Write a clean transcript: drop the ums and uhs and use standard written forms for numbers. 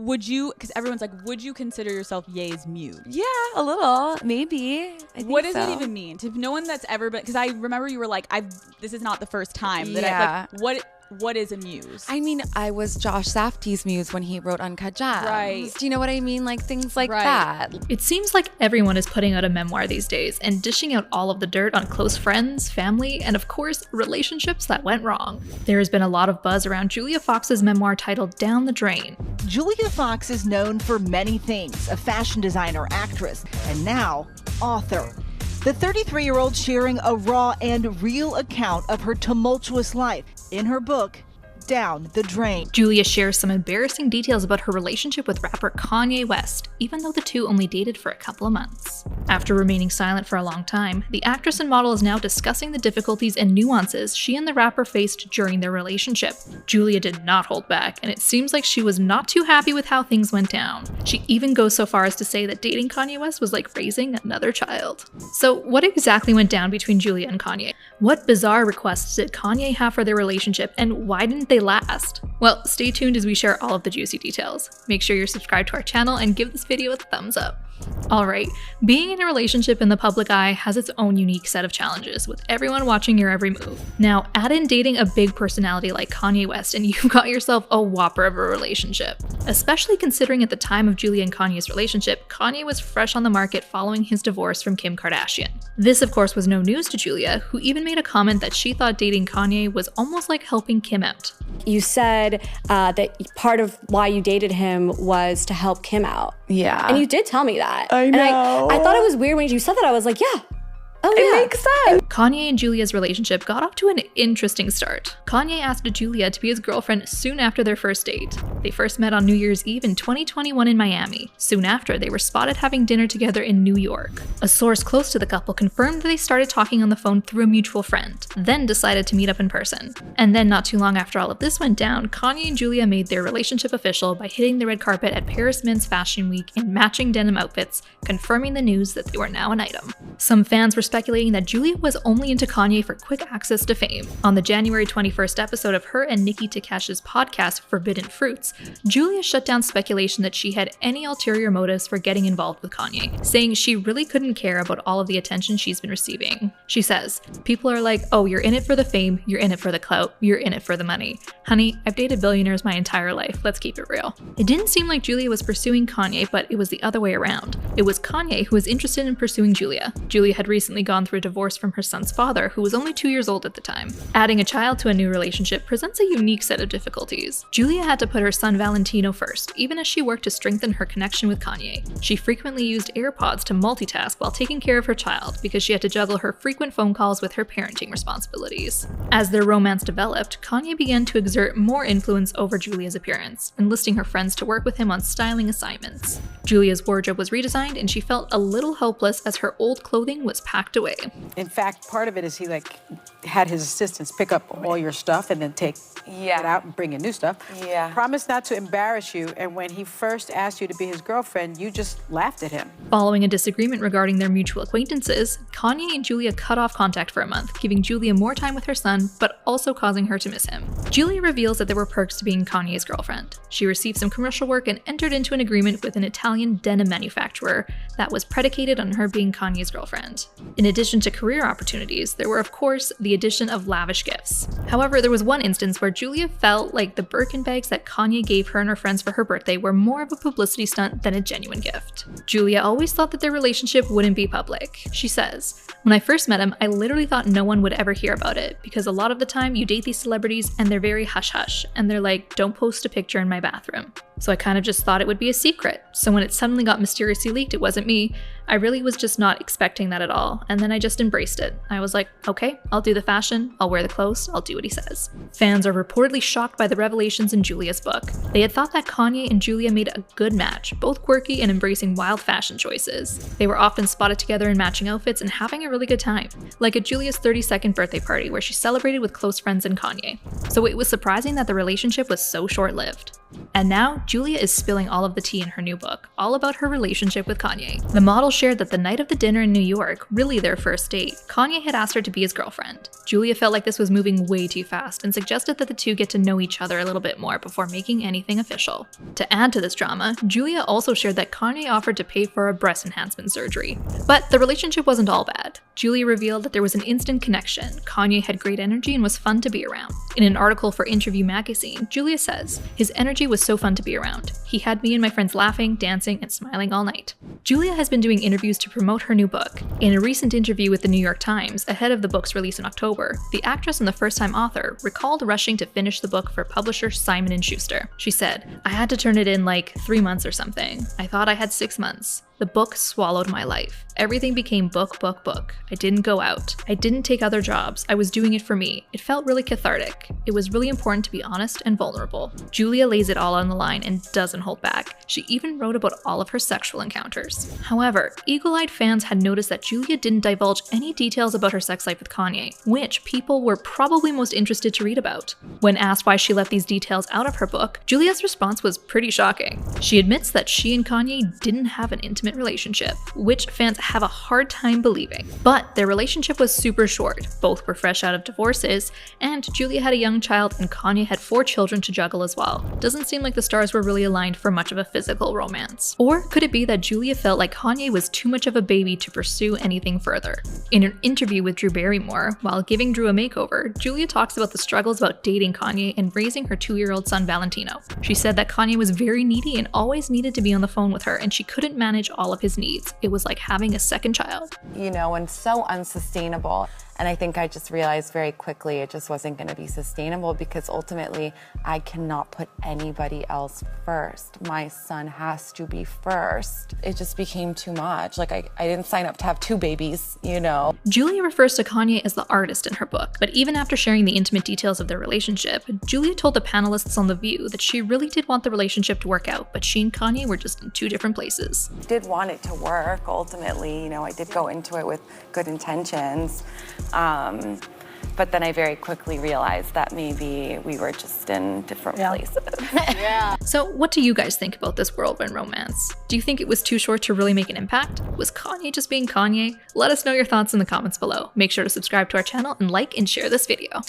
would you, because everyone's like, would you consider yourself Ye's muse? Yeah, a little, maybe. What does that even mean? To no one that's ever been, because I remember you were like, this is not the first time that I, like, what is a muse? I mean, I was Josh Safdie's muse when he wrote Uncut Gems. Right. Do you know what I mean? Like things like that. It seems like everyone is putting out a memoir these days and dishing out all of the dirt on close friends, family, and of course, relationships that went wrong. There has been a lot of buzz around Julia Fox's memoir titled Down the Drain. Julia Fox is known for many things, a fashion designer, actress, and now author. The 33-year-old sharing a raw and real account of her tumultuous life in her book, Down the Drain. Julia shares some embarrassing details about her relationship with rapper Kanye West, even though the two only dated for a couple of months. After remaining silent for a long time, the actress and model is now discussing the difficulties and nuances she and the rapper faced during their relationship. Julia did not hold back, and it seems like she was not too happy with how things went down. She even goes so far as to say that dating Kanye West was like raising another child. So what exactly went down between Julia and Kanye? What bizarre requests did Kanye have for their relationship, and why didn't they last? Well, stay tuned as we share all of the juicy details. Make sure you're subscribed to our channel and give this video a thumbs up. Alright, being in a relationship in the public eye has its own unique set of challenges, with everyone watching your every move. Now, add in dating a big personality like Kanye West and you've got yourself a whopper of a relationship. Especially considering at the time of Julia and Kanye's relationship, Kanye was fresh on the market following his divorce from Kim Kardashian. This, of course, was no news to Julia, who even made a comment that she thought dating Kanye was almost like helping Kim out. You said that part of why you dated him was to help Kim out. Yeah. And you did tell me that. I know. And I thought it was weird when you said that. I was like, yeah. Oh, it yeah. makes sense. Kanye and Julia's relationship got off to an interesting start. Kanye asked Julia to be his girlfriend soon after their first date. They first met on New Year's Eve in 2021 in Miami. Soon after, they were spotted having dinner together in New York. A source close to the couple confirmed that they started talking on the phone through a mutual friend, then decided to meet up in person. And then not too long after all of this went down, Kanye and Julia made their relationship official by hitting the red carpet at Paris Men's Fashion Week in matching denim outfits, confirming the news that they were now an item. Some fans were speculating that Julia was only into Kanye for quick access to fame. On the January 21st episode of her and Nicki Takesh's podcast Forbidden Fruits, Julia shut down speculation that she had any ulterior motives for getting involved with Kanye, saying she really couldn't care about all of the attention she's been receiving. She says, "People are like, oh, you're in it for the fame, you're in it for the clout, you're in it for the money. Honey, I've dated billionaires my entire life, let's keep it real." It didn't seem like Julia was pursuing Kanye, but it was the other way around. It was Kanye who was interested in pursuing Julia. Julia had recently gone through a divorce from her son's father, who was only 2 years old at the time. Adding a child to a new relationship presents a unique set of difficulties. Julia had to put her son Valentino first, even as she worked to strengthen her connection with Kanye. She frequently used AirPods to multitask while taking care of her child because she had to juggle her frequent phone calls with her parenting responsibilities. As their romance developed, Kanye began to exert more influence over Julia's appearance, enlisting her friends to work with him on styling assignments. Julia's wardrobe was redesigned and she felt a little helpless as her old clothing was packed away. In fact, part of it is he had his assistants pick up all your stuff and then take it out and bring in new stuff. Yeah. Promise not to embarrass you, and when he first asked you to be his girlfriend, you just laughed at him. Following a disagreement regarding their mutual acquaintances, Kanye and Julia cut off contact for a month, giving Julia more time with her son, but also causing her to miss him. Julia reveals that there were perks to being Kanye's girlfriend. She received some commercial work and entered into an agreement with an Italian denim manufacturer that was predicated on her being Kanye's girlfriend. In addition to career opportunities, there were of course the addition of lavish gifts. However, there was one instance where Julia felt like the Birkin bags that Kanye gave her and her friends for her birthday were more of a publicity stunt than a genuine gift. Julia always thought that their relationship wouldn't be public. She says, "When I first met him, I literally thought no one would ever hear about it, because a lot of the time you date these celebrities and they're very hush-hush, and they're like, don't post a picture in my bathroom. So I kind of just thought it would be a secret. So when it suddenly got mysteriously leaked, it wasn't me. I really was just not expecting that at all, and then I just embraced it. I was like, okay, I'll do the fashion, I'll wear the clothes, I'll do what he says." Fans are reportedly shocked by the revelations in Julia's book. They had thought that Kanye and Julia made a good match, both quirky and embracing wild fashion choices. They were often spotted together in matching outfits and having a really good time, like at Julia's 32nd birthday party where she celebrated with close friends and Kanye. So it was surprising that the relationship was so short-lived. And now, Julia is spilling all of the tea in her new book, all about her relationship with Kanye. The model shared that the night of the dinner in New York, really their first date, Kanye had asked her to be his girlfriend. Julia felt like this was moving way too fast and suggested that the two get to know each other a little bit more before making anything official. To add to this drama, Julia also shared that Kanye offered to pay for a breast enhancement surgery. But the relationship wasn't all bad. Julia revealed that there was an instant connection. Kanye had great energy and was fun to be around. In an article for Interview magazine, Julia says, "His energy was so fun to be around. He had me and my friends laughing, dancing, and smiling all night." Julia has been doing interviews to promote her new book. In a recent interview with the New York Times, ahead of the book's release in October, the actress and the first-time author recalled rushing to finish the book for publisher Simon & Schuster. She said, "I had to turn it in like 3 months or something. I thought I had 6 months. The book swallowed my life. Everything became book, book, book. I didn't go out. I didn't take other jobs. I was doing it for me. It felt really cathartic. It was really important to be honest and vulnerable." Julia lays it all on the line and doesn't hold back. She even wrote about all of her sexual encounters. However, eagle-eyed fans had noticed that Julia didn't divulge any details about her sex life with Kanye, which people were probably most interested to read about. When asked why she left these details out of her book, Julia's response was pretty shocking. She admits that she and Kanye didn't have an intimate relationship, which fans have a hard time believing. But their relationship was super short. Both were fresh out of divorces, and Julia had a young child and Kanye had 4 children to juggle as well. Doesn't seem like the stars were really aligned for much of a physical romance. Or could it be that Julia felt like Kanye was too much of a baby to pursue anything further? In an interview with Drew Barrymore, while giving Drew a makeover, Julia talks about the struggles about dating Kanye and raising her 2-year-old son Valentino. She said that Kanye was very needy and always needed to be on the phone with her, and she couldn't manage all of his needs. It was like having a second child. You know, and so unsustainable. And I think I just realized very quickly it just wasn't going to be sustainable because ultimately I cannot put anybody else first. My son has to be first. It just became too much. Like I didn't sign up to have 2 babies, you know. Julia refers to Kanye as the artist in her book, but even after sharing the intimate details of their relationship, Julia told the panelists on The View that she really did want the relationship to work out, but she and Kanye were just in 2 different places. I did want it to work ultimately, you know, I did go into it with good intentions. But then I very quickly realized that maybe we were just in different places. So what do you guys think about this whirlwind romance? Do you think it was too short to really make an impact? Was Kanye just being Kanye? Let us know your thoughts in the comments below. Make sure to subscribe to our channel and like and share this video.